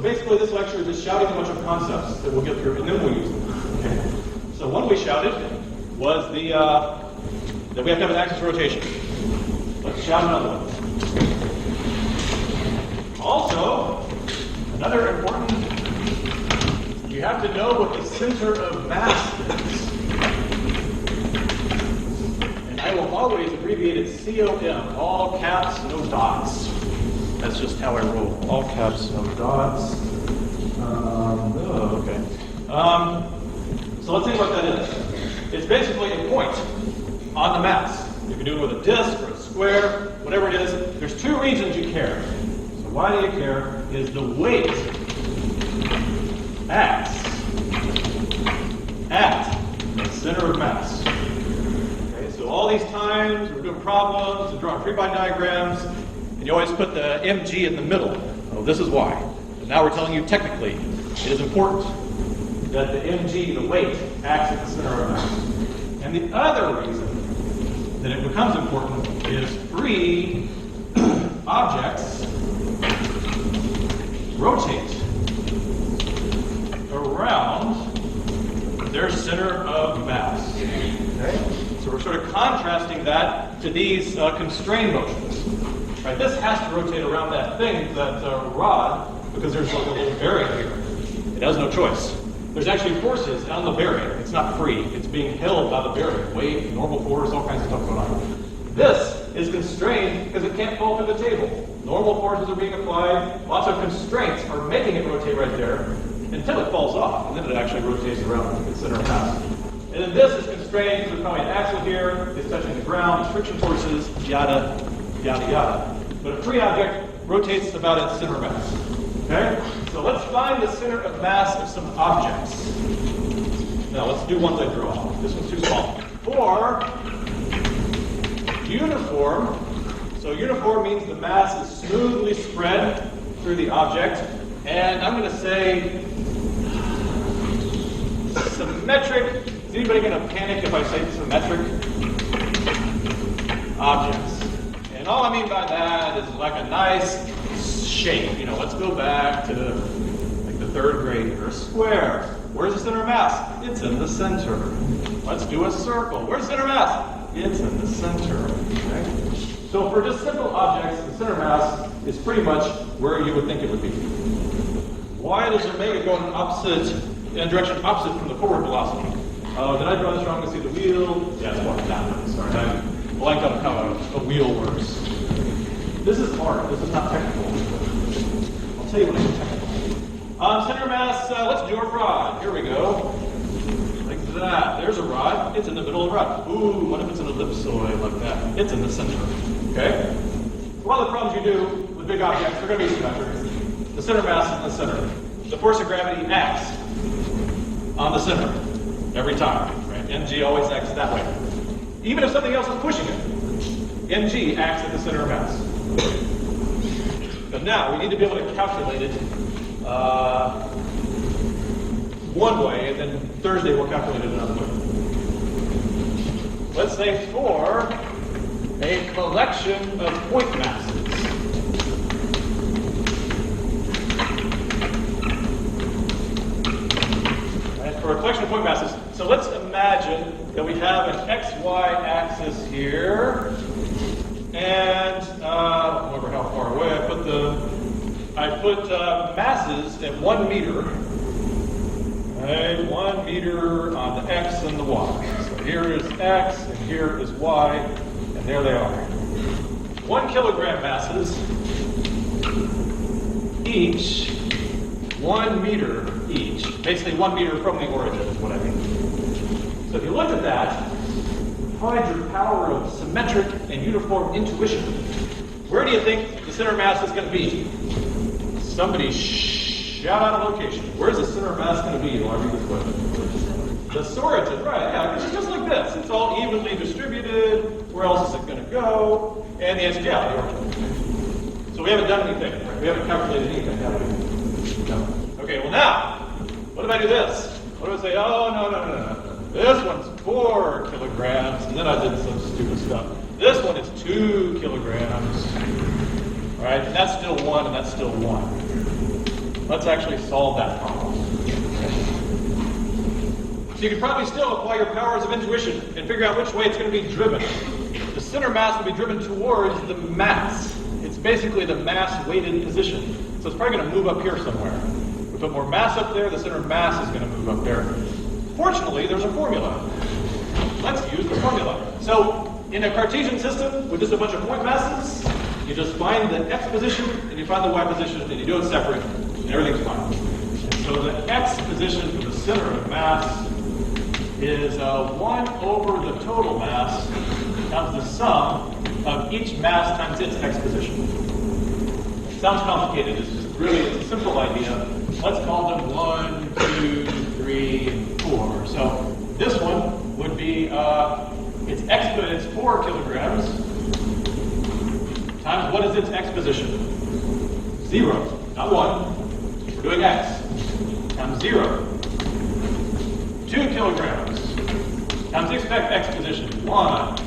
basically this lecture is just shouting a bunch of concepts that we'll get through, and then we'll use them. Okay. So one we shouted was that we have to have an axis rotation. Let's shout another one. Also, another important, you have to know what the center of mass is. And I will always abbreviate it COM, all caps, no dots. That's just how I roll. All caps, no dots. Okay. So let's think what that is. It's basically a point on the mass. You can do it with a disk or a square, whatever it is. There's two reasons you care. So why do you care? Is the weight acts at the center of mass. Okay, so all these times we're doing problems and drawing 3-by diagrams, and you always put the mg in the middle. Oh, this is why. But now we're telling you technically it is important that the mg, the weight, acts at the center of mass. And the other reason that it becomes important is free objects rotate around their center of mass. Okay? So we're sort of contrasting that to these constrained motions. Right? This has to rotate around that thing, that rod, because there's like a little bearing here. It has no choice. There's actually forces on the bearing. It's not free. It's being held by the bearing. Weight, normal force, all kinds of stuff going on. This is constrained because it can't fall through the table. Normal forces are being applied. Lots of constraints are making it rotate right there until it falls off, and then it actually rotates around its center of mass. And then this is constrained, so there's probably an axle here, it's touching the ground, there's friction forces, yada, yada, yada. But a free object rotates about its center of mass. Okay? So let's find the center of mass of some objects. Now let's do ones I draw. This one's too small. For uniform, so uniform means the mass is smoothly spread through the object. And I'm going to say symmetric. Is anybody going to panic if I say symmetric objects? And all I mean by that is like a nice shape. You know, let's go back to like the 3rd grade or a square. Where's the center of mass? It's in the center. Let's do a circle. Where's the center of mass? It's in the center. Okay? So for just simple objects, the center of mass is pretty much where you would think it would be. Why does omega go in a direction opposite from the forward velocity? Did I draw this wrong to see the wheel? Yeah, it's walking that way. Sorry, I blanked on how a wheel works. This is hard. This is not technical. I'll tell you what is technical. Center of mass, let's do a rod. Here we go. Like that. There's a rod. It's in the middle of the rod. Ooh, what if it's an ellipsoid like that? It's in the center. Okay? One of the problems you do with big objects, they're going to be symmetric. The center of mass is in the center. The force of gravity acts on the center every time. Right? mg always acts that way. Even if something else is pushing it, mg acts at the center of mass. But now we need to be able to calculate it one way, and then Thursday we'll calculate it another way. Let's say for a collection of point masses. For a collection of point masses, so let's imagine that we have an xy axis here, and I don't remember how far away I put masses at 1 meter. Right, 1 meter on the x and the y. So here is x, and here is y, and there they are. 1 kilogram masses, each 1 meter each. Basically 1 meter from the origin is what I mean. So if you look at that, find your power of symmetric and uniform intuition. Where do you think the center of mass is going to be? Somebody shout out a location. Where's the center of mass going to be while I read this question? The origin, right, yeah, it's just like this. It's all evenly distributed. Where else is it going to go? And the answer, yeah, the origin. So we haven't done anything. Right? We haven't calculated anything, have we? No. Okay, well now, what if I do this? What if I say, oh, no. This one's 4 kilograms, and then I did some stupid stuff. This one is 2 kilograms. All right, and that's still 1, and that's still 1. Let's actually solve that problem. So you can probably still apply your powers of intuition and figure out which way it's going to be driven. The center mass will be driven towards the mass. It's basically the mass-weighted position. So it's probably going to move up here somewhere. We put more mass up there, the center of mass is going to move up there. Fortunately, there's a formula. Let's use the formula. So in a Cartesian system with just a bunch of point masses, you just find the x position and you find the y position and you do it separate and everything's fine. And so the x position for the center of mass is 1 over the total mass times the sum of each mass times its x position. It sounds complicated, it's just really, it's a simple idea. Let's call them 1, 2, 3, and 4. So this one would be, it's 4 kilograms times what is its x position? 0, not 1. We're doing x times 0. 2 kilograms times its x position. 1,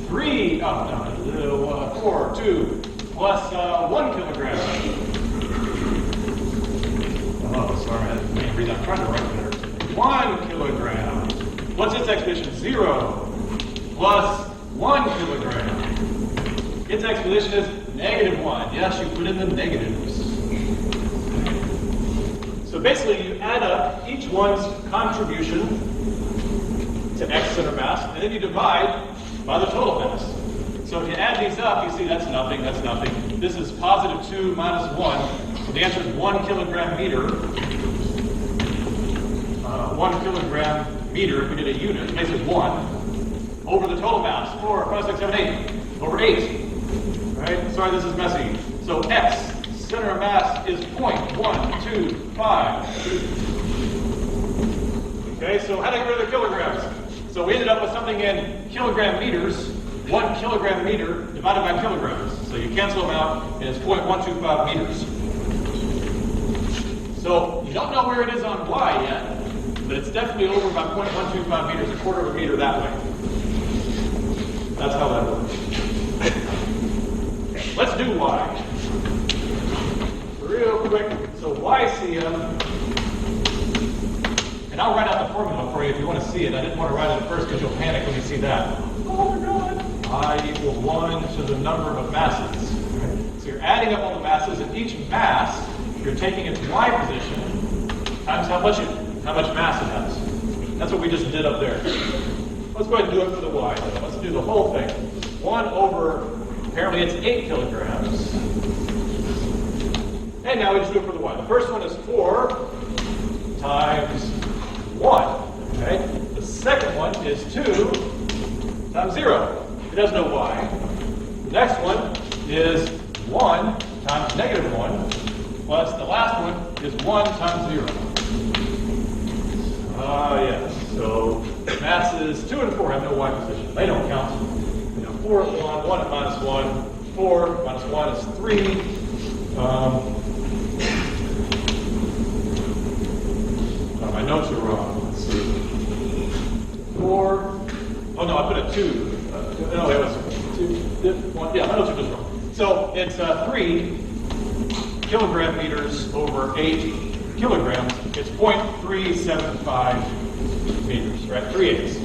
3, 4, 2, plus 1 kilogram. Oh, sorry, I can't read that. I'm trying to write better. 1 kilogram. What's its x position? 0 plus 1 kilogram. Its x position is -1. Yes, you put in the negatives. So basically, you add up each one's contribution to x center mass, and then you divide by the total mass. So if you add these up, you see that's nothing, that's nothing. This is positive 2 minus 1. So the answer is 1 kilogram meter. 1 kilogram meter, if we did a unit, it makes it 1 over the total mass. 4, 5, 6, 7, 8 over 8. Right? Sorry, this is messy. So x, center of mass, is 0.125. Okay, so how do I get rid of the kilograms? So we ended up with something in kilogram meters. 1 kilogram meter divided by kilograms. So you cancel them out, and it's 0.125 meters. So you don't know where it is on y yet, but it's definitely over by 0.125 meters, a quarter of a meter that way. That's how that works. Let's do y. Real quick, so YCM, and I'll write out the formula for you if you want to see it. I didn't want to write it at first because you'll panic when you see that. Oh my God. I equal 1 to the number of masses. So you're adding up all the masses, and each mass, you're taking its y position times how much mass it has. That's what we just did up there. Let's go ahead and do it for the y, though. Let's do the whole thing. 1 over, apparently it's 8 kilograms. And now we just do it for the y. The first one is 4 times 1. Okay? The second one is 2 times 0. It has no y. The next one is 1 times -1, plus the last one is 1 times 0. Yes. So masses 2 and 4 have no y position. They don't count. 4 at 1, 1 at -1, 4 minus 1 is 3. My notes are wrong. Let's see. 4. Oh no, I put a 2. No, it was 2. 1. Yeah, my notes are just wrong. So it's 3 kilogram meters over 8 kilograms. It's 0.375 meters, right? 3/8.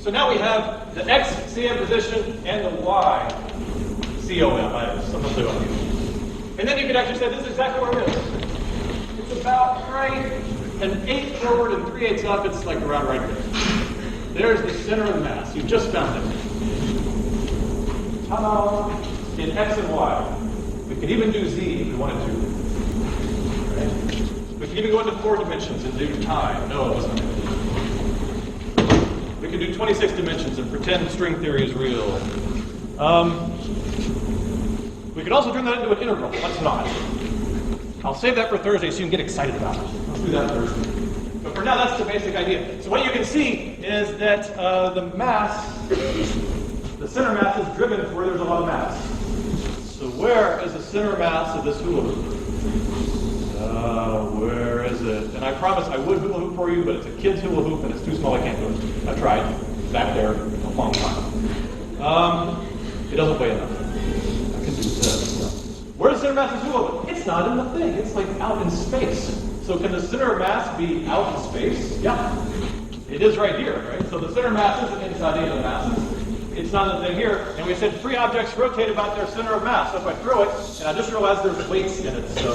So now we have the x CM position and the y COM. Something to do. And then you can actually say this is exactly where it is. It's about right an 8 forward and 3/8 up. It's like around right here. There's the center of mass. You just found it. Ta-da! In x and y. We could even do z if we wanted to. Right? We could even go into 4 dimensions and do time. No, it wasn't. We could do 26 dimensions and pretend string theory is real. We could also turn that into an integral. Let's not. I'll save that for Thursday so you can get excited about it. Let's do that Thursday. But for now, that's the basic idea. So what you can see is that the center mass is driven to where there's a lot of mass. So where is the center mass of this hula hoop? Where is it? And I promise I would hula hoop for you, but it's a kid's hula hoop and it's too small, I can't do it. I tried. Back there a long time. It doesn't weigh enough. I can do this. Where's the center mass of this hula hoop? It's It's not in the thing. It's like out in space. So can the center of mass be out in space? Yeah. It is right here, right? So the center of mass isn't inside any of the masses. It's not in the thing here. And we said three objects rotate about their center of mass. So if I throw it, and I just realized there's weights in it, so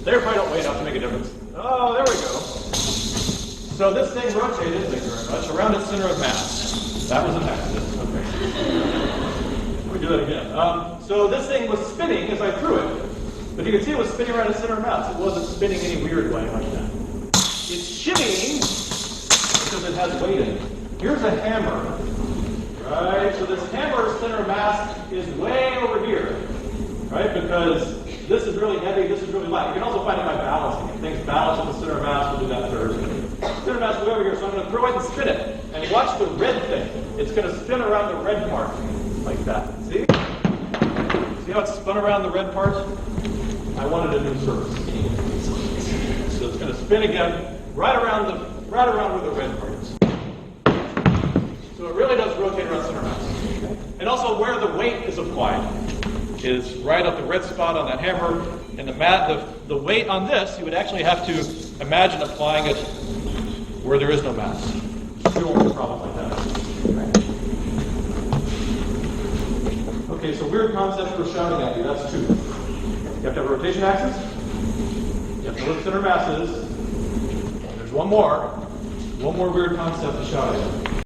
they probably don't weigh enough to make a difference. Oh, there we go. So this thing rotated, thank you very much, around its center of mass. That was an accident. Okay. Let me do that again. So this thing was spinning as I threw it. But you can see it was spinning around its center of mass. It wasn't spinning any weird way like that. It's shimmying because it has weight in it. Here's a hammer. Right? So this hammer's center of mass is way over here. Right? Because this is really heavy, this is really light. You can also find it by balancing it. Things balance at the center of mass, we'll do that third. Center of mass is way over here, so I'm going to throw it and spin it. And watch the red thing. It's going to spin around the red part. Like that. See? See how it spun around the red part? I wanted a new surface. So it's going to spin again right around where the red part is. So it really does rotate around center mass. Okay? And also where the weight is applied is right at the red spot on that hammer. And the weight on this, you would actually have to imagine applying it where there is no mass. We won't have problems like that. Okay, so weird concepts for shouting at you. That's two. You have to have a rotation axis. You have to look at center masses. And there's one more weird concept to shout at you.